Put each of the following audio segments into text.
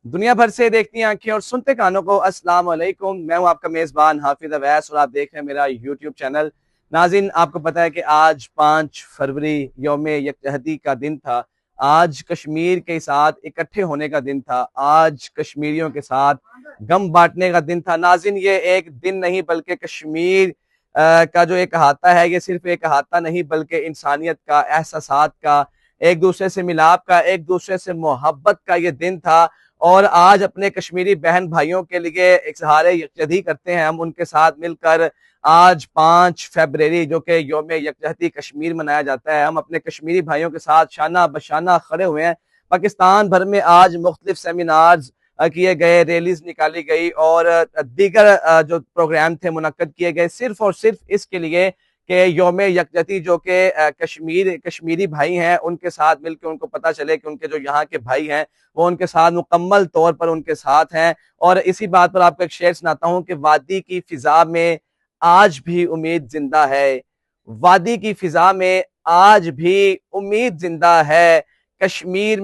दुनिया भर से देखती आंखें और सुनते कानों को अस्सलाम वालेकुम। मैं हूं आपका मेजबान हाफिज अवैस और आप देख रहे हैं मेरा यूट्यूब चैनल। नाज़रीन, आपको पता है कि आज 5 फरवरी यौम यकजहती का दिन था। आज कश्मीर के साथ इकट्ठे होने का दिन था। आज कश्मीरियों के साथ गम बांटने का दिन था। नाज़रीन, ये एक दिन नहीं बल्कि कश्मीर का जो एक अहाता है, ये सिर्फ एक अहाता नहीं बल्कि इंसानियत का, एहसासात का, एक दूसरे से मिलाप का, एक दूसरे से मोहब्बत का ये दिन था। और आज अपने कश्मीरी बहन भाइयों के लिए इज़हार यकजहती करते हैं हम उनके साथ मिलकर। आज 5 फरवरी जो कि यौम यकजहती कश्मीर मनाया जाता है, हम अपने कश्मीरी भाइयों के साथ शाना बशाना खड़े हुए हैं। पाकिस्तान भर में आज मुख्तलिफ सेमिनार्स किए गए, रैलीज निकाली गई और दीगर जो प्रोग्राम थे मुनक्कद किए गए, सिर्फ और सिर्फ इसके लिए कि यौम यकजहती जो कि कश्मीरी भाई हैं उनके साथ मिलकर उनको पता चले कि उनके जो यहाँ के भाई हैं वो उनके साथ मुकम्मल तौर पर उनके साथ हैं। और इसी बात पर आपको एक शेर सुनाता हूँ कि वादी की फिजा में आज भी उम्मीद जिंदा है, वादी की फिजा में आज भी उम्मीद जिंदा है, कश्मीर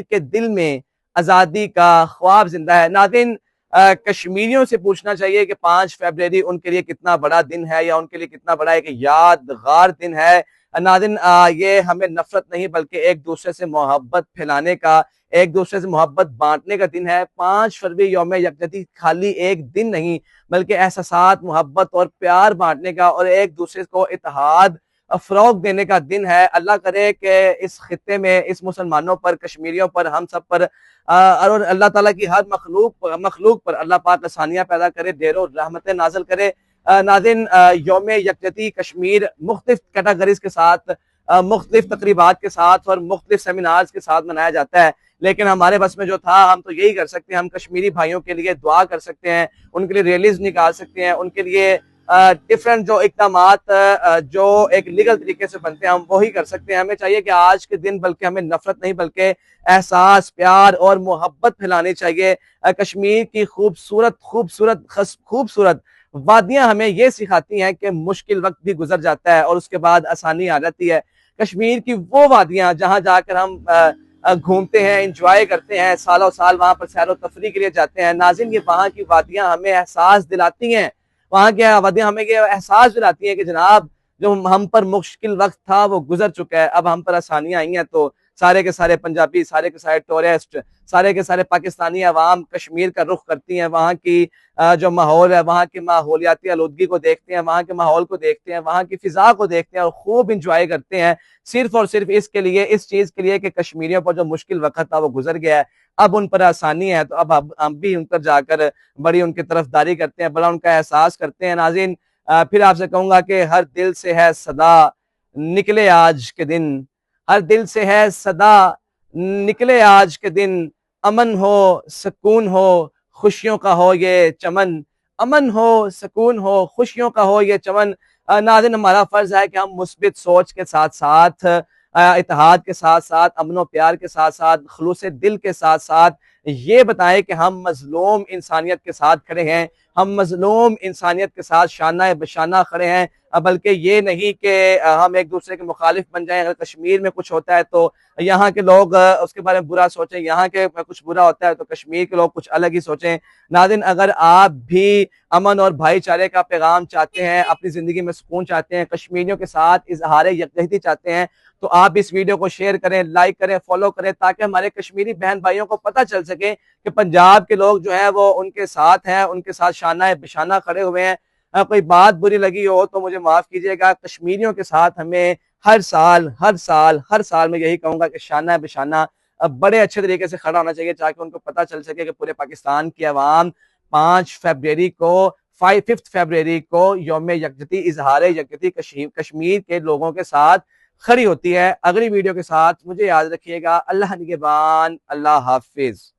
के दिल में आजादी का ख्वाब जिंदा है। नाज़रीन, कश्मीरियों से पूछना चाहिए कि 5 फरवरी उनके लिए कितना बड़ा दिन है या उनके लिए कितना बड़ा एक यादगार दिन है। नाज़रीन, ये हमें नफरत नहीं बल्कि एक दूसरे से मोहब्बत फैलाने का, एक दूसरे से मोहब्बत बांटने का दिन है। 5 फरवरी यौम यकजहती खाली एक दिन नहीं बल्कि एहसासात, मोहब्बत और प्यार बांटने का और एक दूसरे को इत्तेहाद फरोग देने का दिन है। अल्लाह करे कि इस खित्ते में, इस मुसलमानों पर, कश्मीरियों पर, हम सब पर और अल्लाह ताला की हर मखलूक पर अल्लाह पाक आसानियां पैदा करे, ढेरों रहमतें नाज़िल करे। नाज़रीन, यौम यकजहती कश्मीर मुख्तलिफ कैटेगरीज के साथ, मुख्तलिफ तकरीबात के साथ और मुख्तलिफ सेमिनार्स के साथ मनाया जाता है, लेकिन हमारे बस में जो था हम तो यही कर सकते हैं, हम कश्मीरी भाइयों के लिए दुआ कर सकते हैं, उनके लिए रैलीज निकाल सकते हैं, उनके लिए डिफरेंट जो इकदामात जो एक लीगल तरीके से बनते हैं हम वही कर सकते हैं। हमें चाहिए कि आज के दिन बल्कि हमें नफरत नहीं बल्कि एहसास, प्यार और मोहब्बत फैलानी चाहिए। कश्मीर की खूबसूरत खूबसूरत खूबसूरत वादियां हमें ये सिखाती हैं कि मुश्किल वक्त भी गुजर जाता है और उसके बाद आसानी आ जाती है। कश्मीर की वो वादियां जहां जाकर हम घूमते हैं, इंजॉय करते हैं, सालों साल वहां पर सैर व तफरी के लिए जाते हैं। नाज़रीन, ये वहां की वादियां हमें एहसास दिलाती हैं, वहां की वादियां हमें ये एहसास दिलाती हैं कि जनाब जो हम पर मुश्किल वक्त था वो गुजर चुका है, अब हम पर आसानियां आई हैं। तो सारे के सारे पंजाबी, सारे के सारे टूरिस्ट, सारे के सारे पाकिस्तानी अवाम कश्मीर का रुख करती हैं, वहाँ की जो माहौल है, वहाँ की माहौलियाती आलूदगी को देखते हैं, वहाँ के माहौल को देखते हैं, वहाँ की फिजा को देखते हैं और खूब इंजॉय करते हैं, सिर्फ और सिर्फ इसके लिए, इस चीज के लिए कि कश्मीरियों पर जो मुश्किल वक्त था वो गुजर गया है, अब उन पर आसानी है। तो अब हम भी उन पर जाकर बड़ी उनकी तरफदारी करते हैं, बड़ा उनका एहसास करते हैं। नाज़रीन, फिर आपसे कहूंगा कि हर दिल से है सदा निकले आज के दिन, हर दिल से है सदा निकले आज के दिन, अमन हो सुकून हो खुशियों का हो ये चमन, अमन हो सुकून हो खुशियों का हो ये चमन। नाज़रीन, हमारा फर्ज है कि हम मुस्बित सोच के साथ साथ, इत्तेहाद के साथ साथ, अमन और प्यार के साथ साथ, खुलूस दिल के साथ साथ ये बताएं कि हम मजलूम इंसानियत के साथ खड़े हैं, हम मजलूम इंसानियत के साथ शाना बशाना खड़े हैं। बल्कि ये नहीं कि हम एक दूसरे के मुखालिफ बन जाएं। अगर कश्मीर में कुछ होता है तो यहाँ के लोग उसके बारे में बुरा सोचें, यहाँ के कुछ बुरा होता है तो कश्मीर के लोग कुछ अलग ही सोचें। नाज़रीन, अगर आप भी अमन और भाईचारे का पैगाम चाहते हैं, अपनी जिंदगी में सुकून चाहते हैं, कश्मीरियों के साथ इजहार यकजहती चाहते हैं, तो आप इस वीडियो को शेयर करें, लाइक करें, फॉलो करें, ताकि हमारे कश्मीरी बहन भाइयों को पता चल सके कि पंजाब के लोग जो है वो उनके साथ हैं, उनके साथ शाना बिशाना खड़े हुए हैं। कोई बात बुरी लगी हो तो मुझे माफ कीजिएगा। कश्मीरियों के साथ हमें हर साल मैं यही कहूंगा कि शाना बिशाना बड़े अच्छे तरीके से खड़ा होना चाहिए, ताकि उनको पता चल सके कि पूरे पाकिस्तान की आवाम 5 फरवरी को 5 फरवरी को यौम यकजहती इजहार यकजहती कश्मीर के लोगों के साथ खड़ी होती है। अगली वीडियो के साथ मुझे याद रखिएगा। अल्लाह निगहबान, अल्लाह हाफिज।